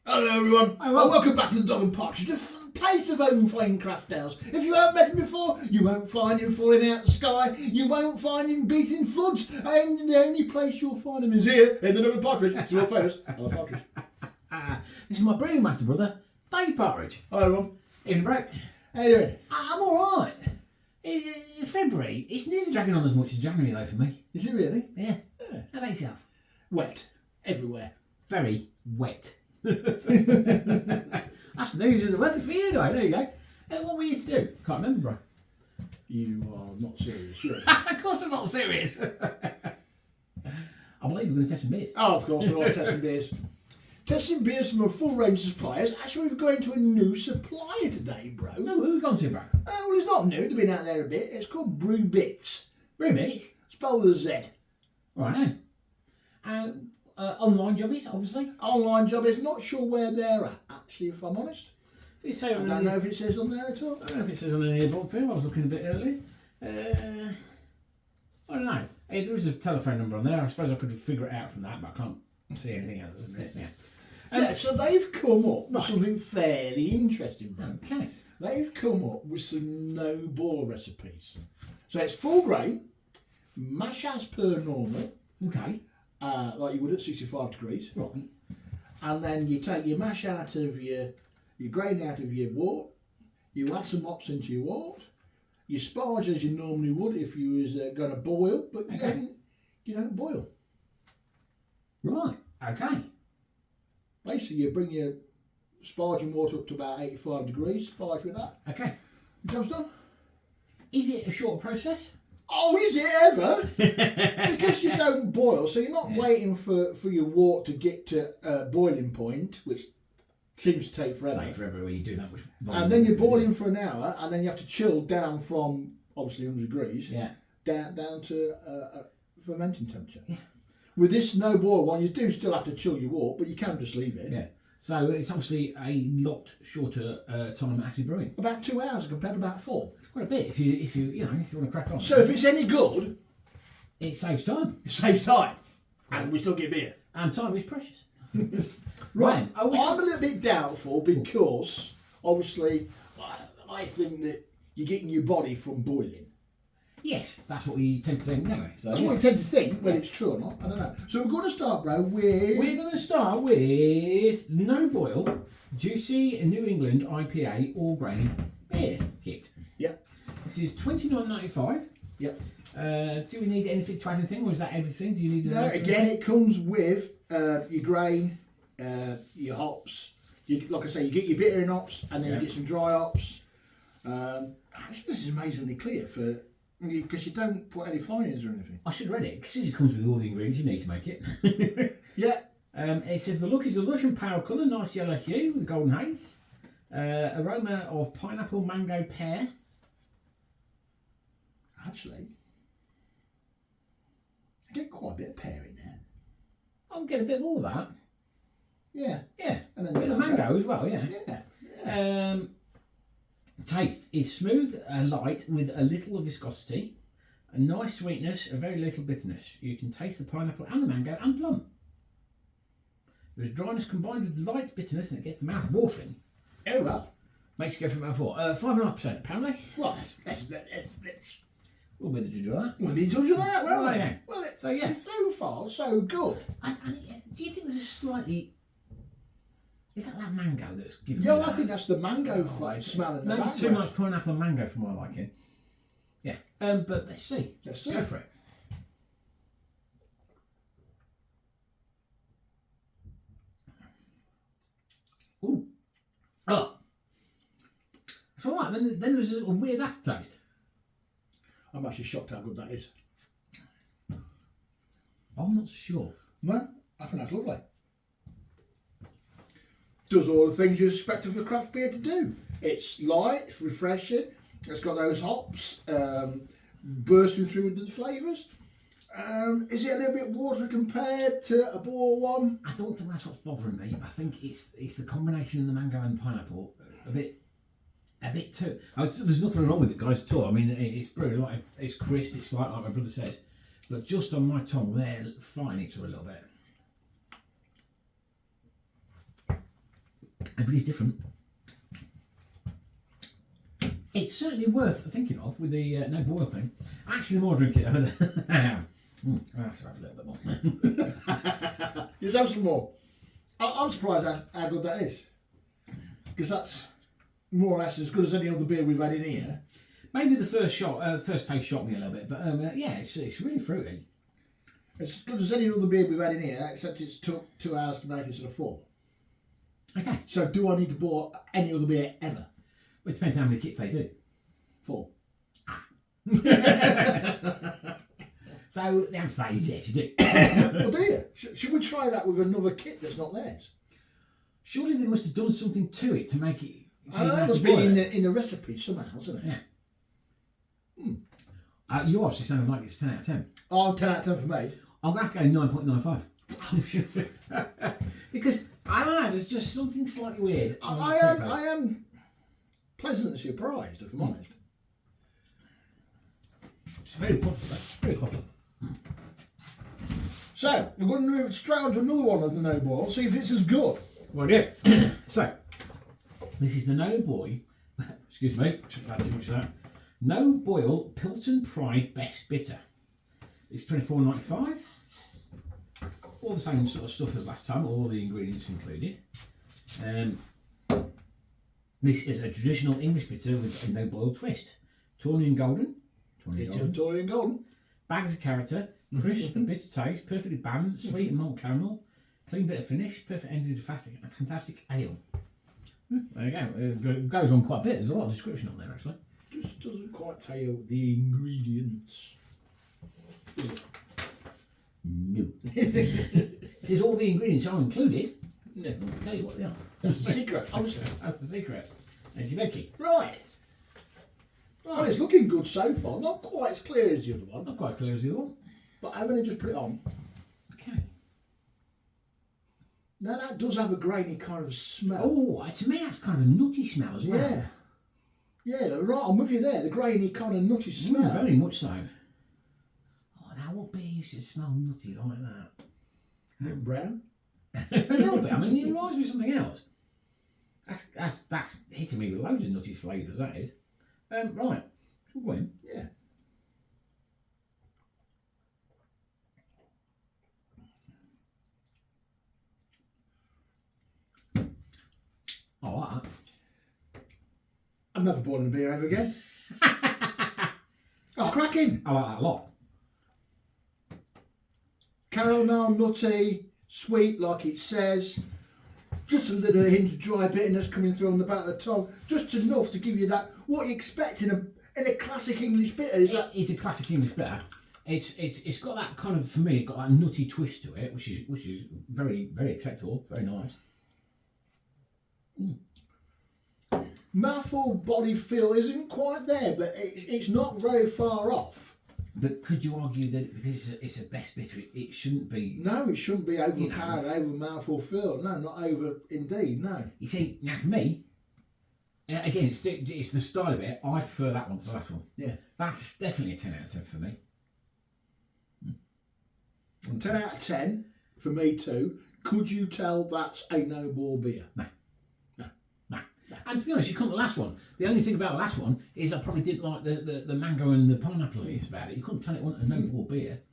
Hello everyone, Oh, well. and welcome back to the Dog and Partridge, the place of home flying craft tales. If you haven't met him before, you won't find him falling out of the sky, you won't find him beating floods, and the only place you'll find him is here, in the Dog and Partridge. It's all famous, Hello Partridge. This is my brewmaster brother, Dave Partridge. Hello everyone, Evening, bro. how you doing? I'm alright. February, it's nearly dragging on as much as January though for me. Is it really? Yeah. How about yourself? Wet, everywhere. Very wet. That's the news of the weather for you, guys. There you go. What were you to do? Can't remember, bro. You are not serious, sure. Of course I'm not serious. I believe we're going to test some beers. Oh, of course, we're always testing beers. Testing beers from a full range of suppliers. Actually, we're going to a new supplier today, bro. No, who have we gone to, bro? Well, it's not new, they've been out there a bit. It's called Brew Bits. Brew Bits? Spelled with a Z. Right now. Online jobbies, obviously. Online job is not sure where they're at, actually, if I'm honest. I I don't know if it says on there at all. I don't know if it says on an airborne film. I was looking a bit earlier. I don't know. Hey, there is a telephone number on there. I suppose I could figure it out from that, but I can't see anything other than it. Yeah. Yeah, so they've come up with Right. something fairly interesting, bro. Okay. They've come up with some no boil recipes. So it's full grain, mash as per normal, Okay. like you would at 65 degrees, Right. and then you take your mash out of your grain out of your wort, you add some hops into your wort, you sparge as you normally would if you was going to boil, but Okay. you don't boil. Right. Okay. Basically, you bring your sparging water up to about 85 degrees, sparge with that, Okay. job's done. Is it a short process? Oh, is it ever? Because you don't boil, so you're not waiting for your wort to get to boiling point, which seems to take forever. Take forever when you do that much. And then you're boiling for an hour, and then you have to chill down from obviously 100 degrees Yeah. down to fermenting temperature. Yeah. With this no boil one, you do still have to chill your wort, but you can just leave it. Yeah. So it's obviously a lot shorter time actually brewing. About 2 hours compared to about 4. It's quite a bit if you want to crack on. So if it's any good, it saves time, it saves time, and we still get beer. and time is precious. Right. Oh, I'm a little bit doubtful because obviously I think that you're getting your body from boiling. Yes, that's what we tend to think anyway. So That's yeah. what we tend to think, whether it's true or not, I don't know. So we're going to start, bro, with... We're going to start with No Boil Juicy New England IPA All Grain Beer Kit. Yep. This is $29.95. Yep. Do we need anything to add anything, or is that everything? Do you need? No, again, it comes with your grain, your hops. Like I say, you get your bittering hops, and then Yeah. you get some dry hops. This is amazingly clear because you don't put any finings or anything. I should read it because it comes with all the ingredients you need to make it. Yeah. It says the look is a lush and pale colour, nice yellow hue with golden haze. Aroma of pineapple, mango, pear. Actually, I get quite a bit of pear in there. I'll get a bit of all of that. Yeah. Yeah, And a then bit of mango as well. Yeah. Yeah. Taste is smooth, light with a little viscosity, a nice sweetness, a very little bitterness. You can taste the pineapple and the mango and plum. There's dryness combined with light bitterness, and it gets the mouth watering. Oh, well. Makes you go from about 5.5% apparently. Well, let's We'll be the judge of that. we'll be judging that, won't we? Yeah. Well, So, yeah. so far, so good. Do you think there's a slightly... Is that mango that's giving Yeah, me I that? think that's the mango Right, smell in the maybe background. too much pineapple and mango for my liking. Yeah, but let's see. Let's see. Go for it. Ooh. Oh. It's all right. Then there's a weird aftertaste. I'm actually shocked how good that is. I'm not sure. No, I think that's lovely. Does all the things you expect of a craft beer to do. It's light, it's refreshing, it's got those hops bursting through with the flavours. Is it a little bit watery compared to a boil one? I don't think that's what's bothering me. I think it's the combination of the mango and the pineapple a bit too. There's nothing wrong with it, guys, at all. I mean, it's brewed like it's crisp, it's light, like my brother says. But just on my tongue, they're fighting it to a little bit. Everybody's different. It's certainly worth thinking of with the no boil thing. Actually, the more I drink it, I have to have a little bit more. Let's have some more. I'm surprised how good that is. Because that's more or less as good as any other beer we've had in here. Maybe the first taste shocked me a little bit, but yeah, it's really fruity. It's as good as any other beer we've had in here, except it's took 2 hours to make instead of 4. Okay. So do I need to boil any other beer ever? Well, it depends how many kits they do. 4. So the answer to that is yes, you do. Well, do you? Should we try that with another kit that's not theirs? Surely they must have done something to it to make it. I don't know, it must be in the recipe somehow, isn't it? Yeah. You obviously sound like it's 10 out of 10. Oh, 10 out of 10 for me. I'm going to have to go 9.95. Because, I don't know, there's just something slightly weird. I am pleasantly surprised, if I'm honest. It's very comfortable. Very comfortable. So, we're going to move straight on to another one of the no boil, see if it's as good. Well, yeah. So, this is the No Boy. Excuse me, shouldn't have had too much of that. No Boil Pilton Pride Best Bitter. It's $24.95. All the same sort of stuff as last time, all the ingredients included. This is a traditional English bitter with a no boil twist. Taurian Golden. Taurian Golden. Bags of character, crisp and bitter taste, perfectly balanced, sweet and malt caramel, clean bitter finish, perfect ending to fantastic ale. There you go. It goes on quite a bit. There's a lot of description on there actually. Just doesn't quite tell you the ingredients. No. It says all the ingredients are included. No. I'll tell you what they are. That's the secret. That's the secret. Okie dokie. Right. Well, it's looking good so far. Not quite as clear as the other one. Not quite clear as the other one. But I'm going to just put it on. Okay. Now that does have a grainy kind of smell. Oh, to me that's kind of a nutty smell as well. Yeah. Yeah, right, I'm with you there. The grainy kind of nutty smell. Very much so. Oh, now what beer used to smell nutty like that? Brown. A little bit. I mean, it reminds me of something else. That's hitting me with loads of nutty flavours, that is. Right. Shall we go in? Yeah. I like that. I'm never boiling a beer ever again. That's cracking. I like that a lot. Caramel, nutty, sweet, like it says. Just a little hint of dry bitterness coming through on the back of the tongue. Just enough to give you that, what you expect in a classic English bitter. It's a classic English bitter. It's got that kind of, for me, it got that nutty twist to it, which is very, very acceptable, very nice. Mouthful body feel isn't quite there, but it's not very far off. But could you argue that because it's a best bitter, it shouldn't be? No, it shouldn't be overpowered, over mouthful feel. No, not over indeed, no. You see, now for me, again, it's the style of it. I prefer that one to the last one. Yeah. That's definitely a 10 out of 10 for me. 10 out of 10 for me too. Could you tell that's a no boil beer? No. And to be honest, you couldn't the last one. The only thing about the last one is I probably didn't like the mango and the pineapple leaves about it. You couldn't tell it wasn't a no boil beer.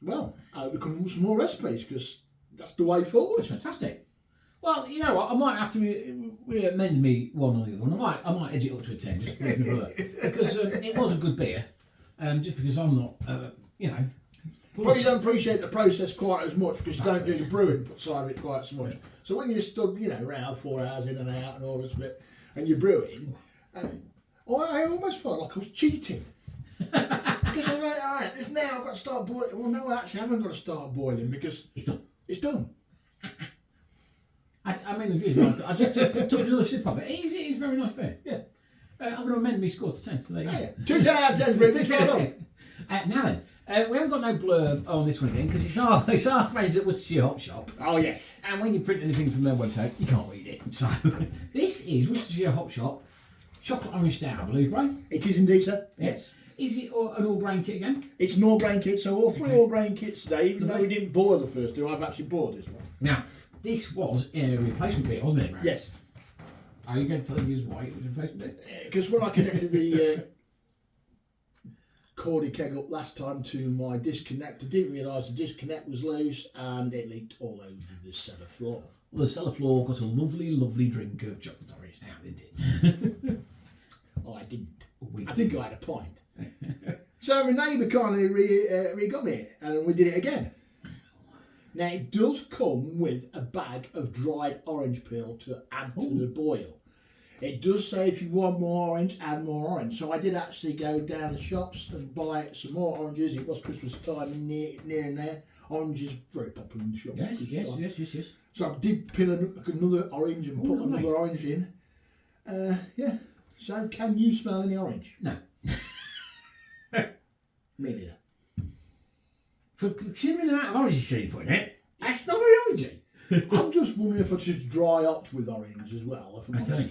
Well, there come some more recipes because that's the way forward. It's fantastic. Well, you know what? I might have to amend me one or the other one. I might edge it up to a 10 just because it was a good beer. Just because I'm not, Probably don't appreciate the process quite as much because you don't do the brewing side of it quite so much. So when you're stood, around 4 hours in and out and all this bit, and you're brewing, I almost felt like I was cheating. Because I'm like, all right, this now I've got to start boiling. Well, no, actually, I haven't got to start boiling because it's done. It's done. I mean, the views, man. I just took another sip of it. It is very nice beer. Yeah. I'm going to amend my score to 10. So there you go. Yeah. 2 10 out of 10, Rich. Now then, we haven't got no blurb on this one again because it's our friends at Worcestershire Hop Shop. Oh, yes. And when you print anything from their website, you can't read it. So this is Worcestershire Hop Shop Chocolate Orange Stout, I believe, right? It is indeed, sir. Yes. Is it an all-grain kit again? It's an all-grain kit, so all three all-grain kits today, even though we didn't boil the first two, I've actually boiled this one. Now, this was a replacement beer, wasn't it, Ray? Yes. Are you going to tell us why it was a replacement beer? Because when I connected the cordy keg up last time to my disconnect, I didn't realise the disconnect was loose and it leaked all over the cellar floor. Well, the cellar floor got a lovely, lovely drink of chocolate orange now, didn't it? Oh, I didn't. We I think I had a pint. So my neighbour kindly got me it, and we did it again. Now it does come with a bag of dried orange peel to add to the boil. It does say if you want more orange, add more orange. So I did actually go down the shops and buy some more oranges. It was Christmas time near and there. Orange is very popular in the shop. Yes. So I did peel another orange and put lovely. another orange in. Yeah. So can you smell any orange? No. Me neither. For considering the amount of orange you see put in it, that's not very orangey. I'm just wondering if I should dry up with orange as well, if I'm honest.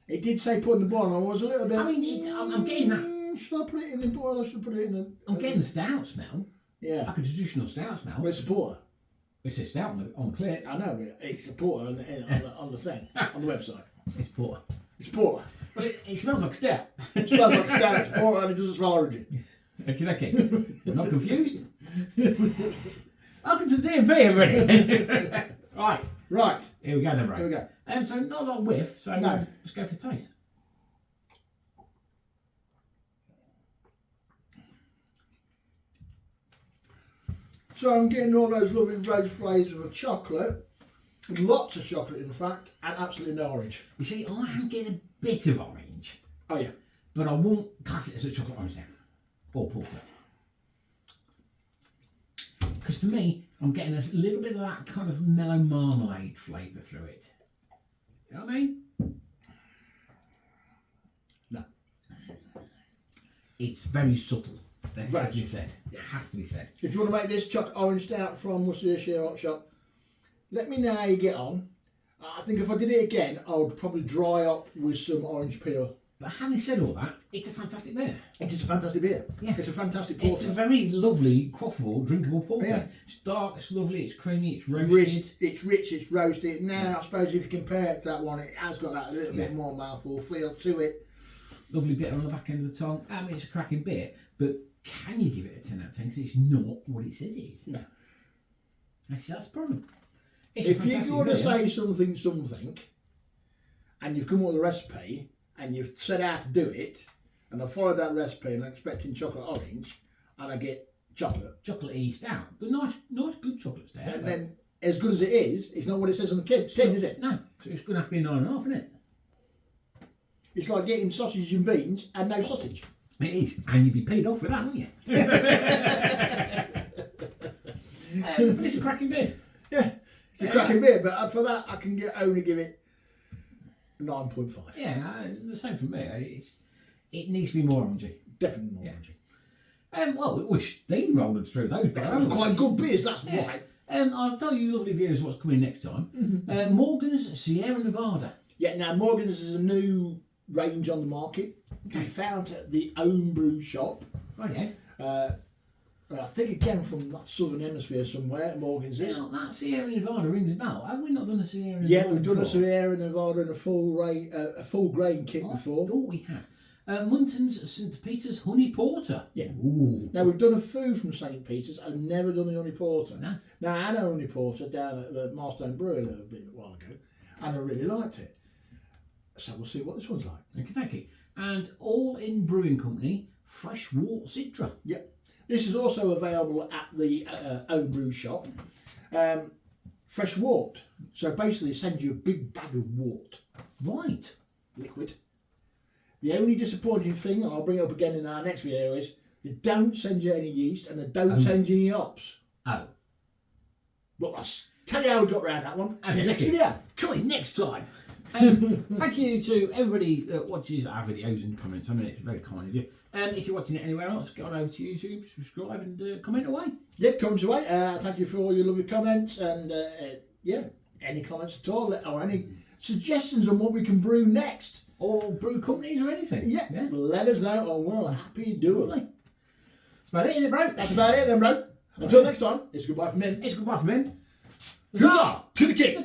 It did say put in the boil, and I was a little bit... I mean, I'm getting that. Should I put it in the boil or should I put it in the... I'm getting the stout smell. Yeah. Like a traditional stout smell. Well, it's a porter. It's a stout on the clear. I know, but it's a porter on the thing, on the website. It's porter. It's a porter. Well, it smells like stout. It smells like stout, it's a porter, and it doesn't smell orangey. Okay. Not confused? Welcome to the D&B, everybody. Right. Here we go then, Ray. Here we go. So not a lot of whiff, so No. Let's go for the taste. So I'm getting all those lovely rose flavours of chocolate, lots of chocolate in fact, and absolutely no orange. You see, I am getting a bit of orange, Oh yeah. but I won't class it as a chocolate orange now, or porter. Because to me, I'm getting a little bit of that kind of mellow marmalade flavour through it. You know what I mean? No. It's very subtle. That Right. has to be said. It has to be said. If you want to make this chocolate orange stout from Worcestershire Hot Shop, let me know how you get on. I think if I did it again, I would probably dry up with some orange peel. But having said all that, it's a fantastic beer. It is a fantastic beer. Yeah. It's a fantastic porter. It's a very lovely, quaffable, drinkable porter. Yeah. It's dark, it's lovely, it's creamy, it's roasted. It's rich, it's roasted. Now, I suppose if you compare it to that one, it has got that little bit Yeah. more mouthful feel to it. Lovely bitter on the back end of the tongue. I mean, it's a cracking beer, but can you give it a 10 out of 10? Because it's not what it says it is. No. Actually, that's the problem. It's a If fantastic you're going to beer. say something, and you've come up with a recipe, and you've set out to do it, and I followed that recipe and I'm expecting chocolate orange, and I get chocolate, Chocolatey stout. But nice, good chocolate stout. and then as good as it is, it's not what it says on the tin, is it? No. So it's going to have to be a 9.5, isn't it? It's like getting sausage and beans and no sausage. It is. And you'd be paid off with that, wouldn't you? But it's a cracking beer. Yeah, it's a cracking beer, but for that I can only give it 9.5. Yeah, the same for me. It needs to be more orangey. Definitely more Yeah. orangey. Well, we're steamrolling through those. Those are quite good beers, that's Yeah. why. I'll tell you, lovely viewers, what's coming next time. Morgan's Sierra Nevada. Yeah, now Morgan's is a new range on the market. To be found at the Own Brew shop. Right, I think again from that southern hemisphere somewhere, Morgan's is. Now, that Sierra Nevada rings a bell. Have we not done a Sierra Nevada? Yeah, we've done a before? Sierra Nevada and a full grain kit I before. thought we had. Munton's St. Peter's Honey Porter. Yeah. Ooh. Now we've done a food from St. Peter's. I've never done the honey porter. No. Now I had a honey porter down at the Marstone Brewery a while ago, and I really liked it. So we'll see what this one's like. Okay. And all in brewing company, fresh wort Citra. Yep. This is also available at the Own Brew shop. Fresh wort. So basically, they send you a big bag of wort, Right. liquid. The only disappointing thing, and I'll bring it up again in our next video, is they don't send you any yeast and they don't send you any hops. Oh. But I'll tell you how we got around that one in the next video. Coming next time. Thank you to everybody that watches our videos and comments. I mean, it's very kind of you. If you're watching it anywhere else, go on over to YouTube, subscribe and comment away. Yeah, comments away. Thank you for all your lovely comments and yeah, any comments at all or any suggestions on what we can brew next. or brew companies or anything. Yeah, let us know and we'll happy do it. Lovely. That's about it, isn't it, bro? That's about it then, bro. Until next time, it's goodbye from him. It's goodbye from him. Huzzah to the king.